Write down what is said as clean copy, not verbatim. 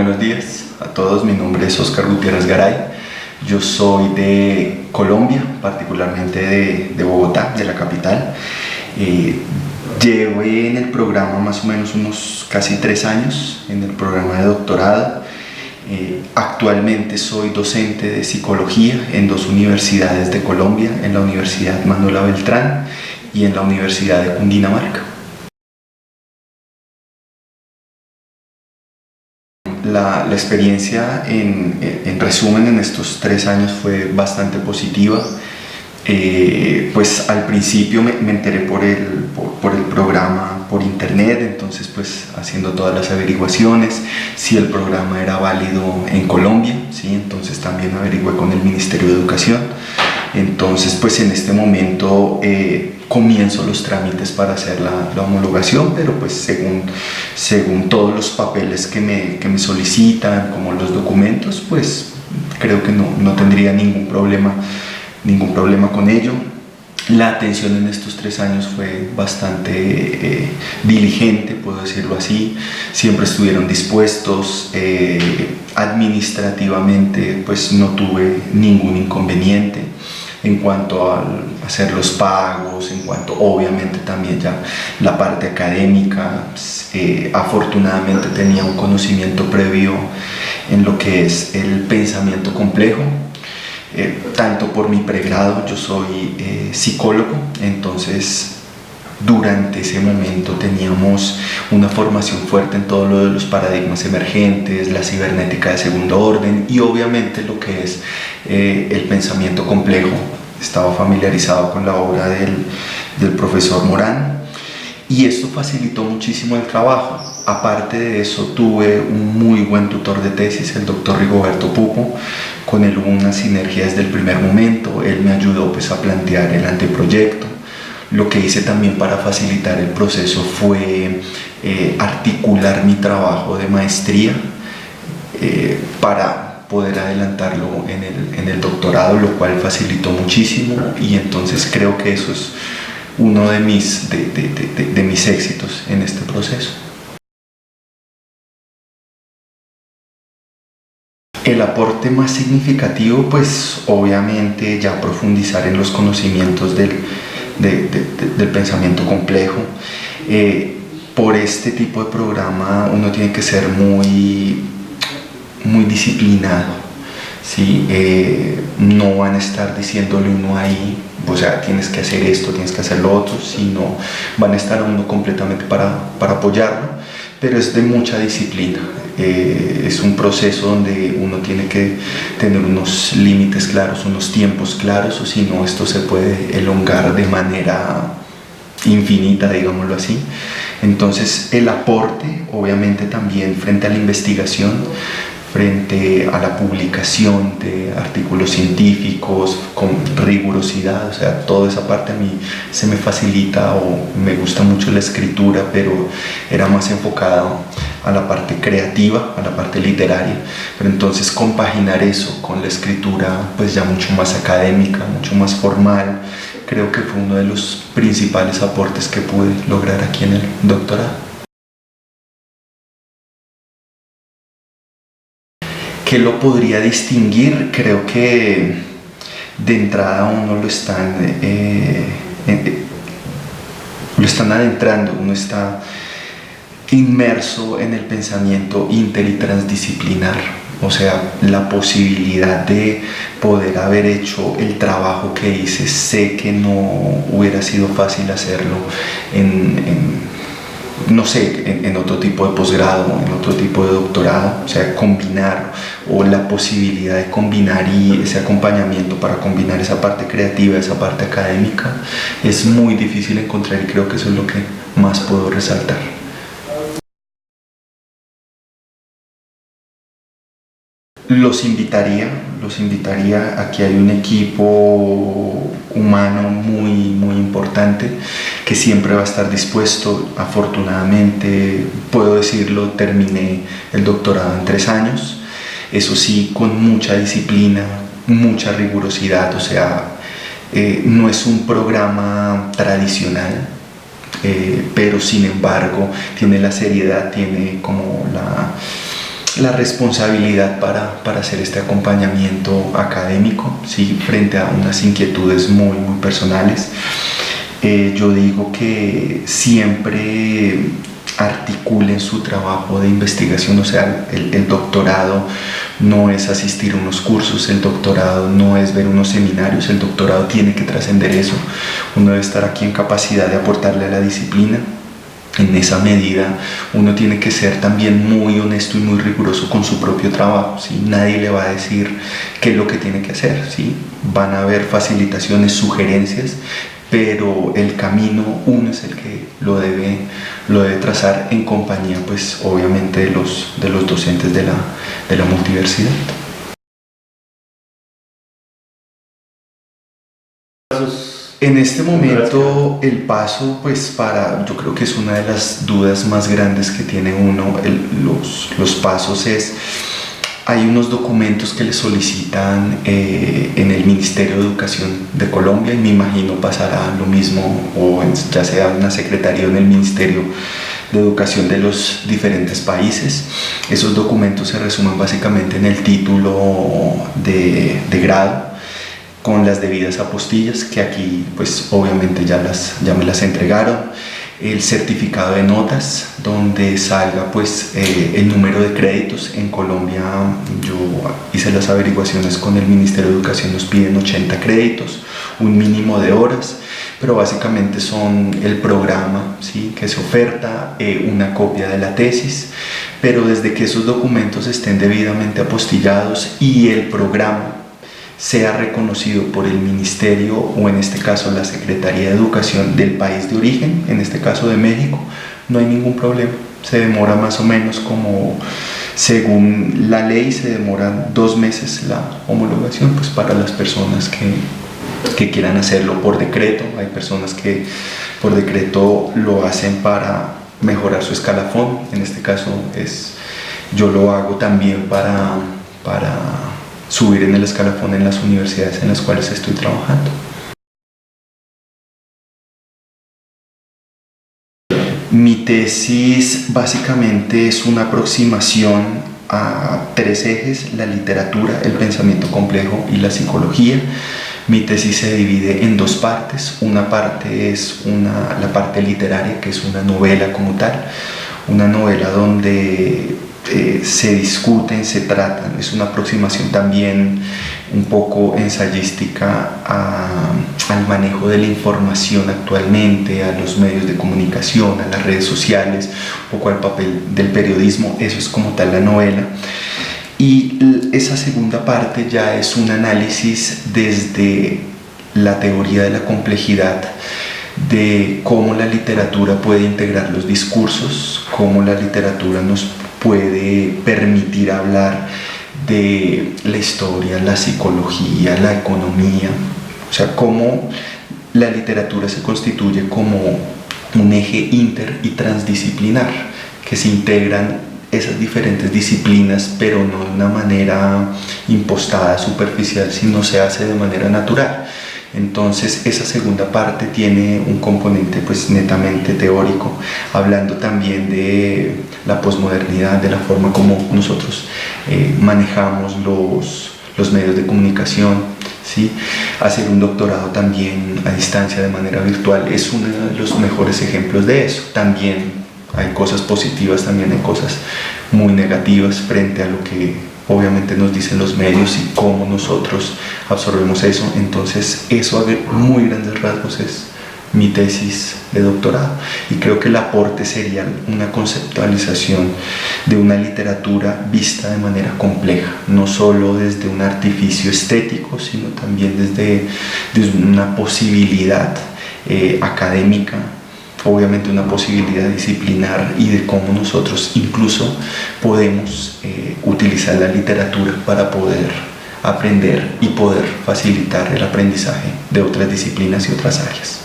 Buenos días a todos, mi nombre es Oscar Gutiérrez Garay, yo soy de Colombia, particularmente de Bogotá, de la capital. Llevé en el programa más o menos unos casi 3 años, en el programa de doctorado. Actualmente soy docente de psicología en 2 universidades de Colombia, en la Universidad Manuela Beltrán y en la Universidad de Cundinamarca. La experiencia en resumen en estos 3 años fue bastante positiva. Pues al principio me enteré por el programa por internet, entonces pues haciendo todas las averiguaciones, si el programa era válido en Colombia, ¿sí? Entonces también averigüé con el Ministerio de Educación. Entonces pues en este momento comienzo los trámites para hacer la homologación, pero pues según todos los papeles que me solicitan, como los documentos, pues creo que no tendría ningún problema con ello. La atención en estos 3 años fue bastante diligente, puedo decirlo así. Siempre estuvieron dispuestos. Administrativamente pues no tuve ningún inconveniente en cuanto a hacer los pagos, en cuanto obviamente también ya la parte académica. Afortunadamente tenía un conocimiento previo en lo que es el pensamiento complejo. Tanto por mi pregrado, yo soy psicólogo, entonces durante ese momento teníamos una formación fuerte en todo lo de los paradigmas emergentes, la cibernética de segundo orden y obviamente lo que es el pensamiento complejo. Estaba familiarizado con la obra del profesor Morán y esto facilitó muchísimo el trabajo. Aparte de eso, tuve un muy buen tutor de tesis, el doctor Rigoberto Pupo. Con él hubo una sinergia desde el primer momento. Él me ayudó pues a plantear el anteproyecto. Lo que hice también para facilitar el proceso fue articular mi trabajo de maestría para poder adelantarlo en el doctorado, lo cual facilitó muchísimo y entonces creo que eso es uno de mis éxitos en este proceso. El aporte más significativo, pues obviamente ya profundizar en los conocimientos del pensamiento complejo. Por este tipo de programa uno tiene que ser muy disciplinado, ¿sí? No van a estar diciéndole uno ahí, o sea, tienes que hacer esto, tienes que hacer lo otro, sino van a estar a uno completamente para apoyarlo, pero es de mucha disciplina. Es un proceso donde uno tiene que tener unos límites claros, unos tiempos claros, o si no, esto se puede elongar de manera infinita, digámoslo así. Entonces, el aporte, obviamente, también frente a la investigación, frente a la publicación de artículos científicos con rigurosidad, o sea, toda esa parte a mí se me facilita o me gusta mucho la escritura, pero era más enfocado a la parte creativa, a la parte literaria, pero entonces compaginar eso con la escritura pues ya mucho más académica, mucho más formal, creo que fue uno de los principales aportes que pude lograr aquí en el doctorado. ¿Qué lo podría distinguir? Creo que de entrada uno lo están adentrando, uno está inmerso en el pensamiento inter y transdisciplinar, o sea, la posibilidad de poder haber hecho el trabajo que hice. Sé que no hubiera sido fácil hacerlo no sé, en otro tipo de posgrado, en otro tipo de doctorado, o sea, combinar, o la posibilidad de combinar y ese acompañamiento para combinar esa parte creativa, esa parte académica, es muy difícil encontrar y creo que eso es lo que más puedo resaltar. Los invitaría, aquí hay un equipo humano muy importante que siempre va a estar dispuesto. Afortunadamente, puedo decirlo, terminé el doctorado en 3 años, eso sí, con mucha disciplina, mucha rigurosidad, o sea, no es un programa tradicional, pero sin embargo tiene la seriedad, tiene como la responsabilidad para hacer este acompañamiento académico, ¿sí? Frente a unas inquietudes muy, muy personales. Yo digo que siempre articulen su trabajo de investigación, o sea, el doctorado no es asistir a unos cursos, el doctorado no es ver unos seminarios, el doctorado tiene que trascender eso. Uno debe estar aquí en capacidad de aportarle a la disciplina. En esa medida uno tiene que ser también muy honesto y muy riguroso con su propio trabajo, ¿sí? Nadie le va a decir qué es lo que tiene que hacer, ¿sí? Van a haber facilitaciones, sugerencias, pero el camino uno es el que lo debe trazar en compañía, pues obviamente de los docentes de la multiversidad. En este momento el paso, pues yo creo que es una de las dudas más grandes que tiene uno, los pasos hay unos documentos que le solicitan en el Ministerio de Educación de Colombia y me imagino pasará lo mismo ya sea en la Secretaría o en el Ministerio de Educación de los diferentes países. Esos documentos se resumen básicamente en el título de grado, con las debidas apostillas, que aquí pues obviamente ya me las entregaron, el certificado de notas, donde salga pues el número de créditos. En Colombia yo hice las averiguaciones con el Ministerio de Educación, nos piden 80 créditos, un mínimo de horas, pero básicamente son el programa, ¿sí?, que se oferta, una copia de la tesis, pero desde que esos documentos estén debidamente apostillados y el programa sea reconocido por el ministerio o en este caso la Secretaría de Educación del país de origen, en este caso de México, no hay ningún problema. Se demora más o menos como, según la ley, se demoran 2 meses la homologación, pues para las personas que quieran hacerlo por decreto. Hay personas que por decreto lo hacen para mejorar su escalafón, en este caso yo lo hago también para subir en el escalafón en las universidades en las cuales estoy trabajando. Mi tesis básicamente es una aproximación a 3 ejes: la literatura, el pensamiento complejo y la psicología. Mi tesis se divide en 2 partes. Una parte es la parte literaria, que es una novela como tal, una novela donde se discuten, se tratan, es una aproximación también un poco ensayística al manejo de la información actualmente, a los medios de comunicación, a las redes sociales, un poco al papel del periodismo. Eso es como tal la novela. Y esa segunda parte ya es un análisis desde la teoría de la complejidad, de cómo la literatura puede integrar los discursos, cómo la literatura nos puede permitir hablar de la historia, la psicología, la economía, o sea, cómo la literatura se constituye como un eje inter y transdisciplinar, que se integran esas diferentes disciplinas, pero no de una manera impostada, superficial, sino se hace de manera natural. Entonces esa segunda parte tiene un componente pues netamente teórico, hablando también de la posmodernidad, de la forma como nosotros manejamos los medios de comunicación, ¿sí? Hacer un doctorado también a distancia de manera virtual es uno de los mejores ejemplos de eso. También hay cosas positivas, también hay cosas muy negativas frente a lo que obviamente nos dicen los medios y cómo nosotros absorbemos eso. Entonces eso a muy grandes rasgos es mi tesis de doctorado, y creo que el aporte sería una conceptualización de una literatura vista de manera compleja, no solo desde un artificio estético, sino también desde una posibilidad académica, obviamente una posibilidad disciplinar, y de cómo nosotros incluso podemos utilizar la literatura para poder aprender y poder facilitar el aprendizaje de otras disciplinas y otras áreas.